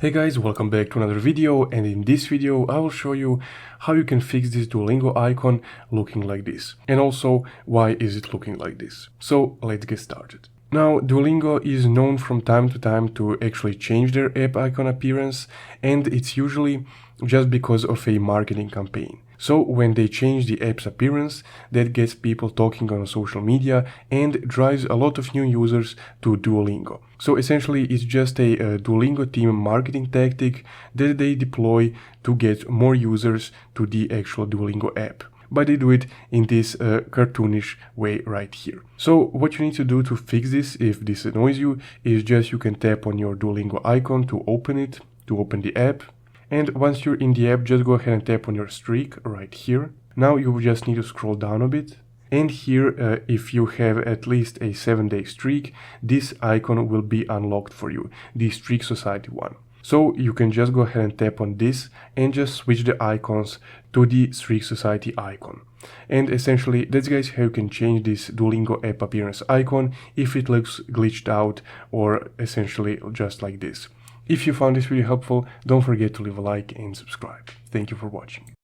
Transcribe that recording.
Hey guys, welcome back to another video, and in this video I will show you how you can fix this Duolingo icon looking like this, and also why is it looking like this. So let's get started. Now, Duolingo is known from time to time to actually change their app icon appearance, and it's usually just because of a marketing campaign. So when they change the app's appearance, that gets people talking on social media and drives a lot of new users to Duolingo. So essentially it's just a Duolingo team marketing tactic that they deploy to get more users to the actual Duolingo app. But they do it in this cartoonish way right here. So what you need to do to fix this, if this annoys you, is just you can tap on your Duolingo icon to open it, to open the app. And once you're in the app, just go ahead and tap on your streak right here. Now you just need to scroll down a bit. And here, if you have at least a 7-day streak, this icon will be unlocked for you, the Streak Society one. So you can just go ahead and tap on this and just switch the icons to the Streak Society icon. And essentially, that's guys how you can change this Duolingo app appearance icon if it looks glitched out or essentially just like this. If you found this video helpful, don't forget to leave a like and subscribe. Thank you for watching.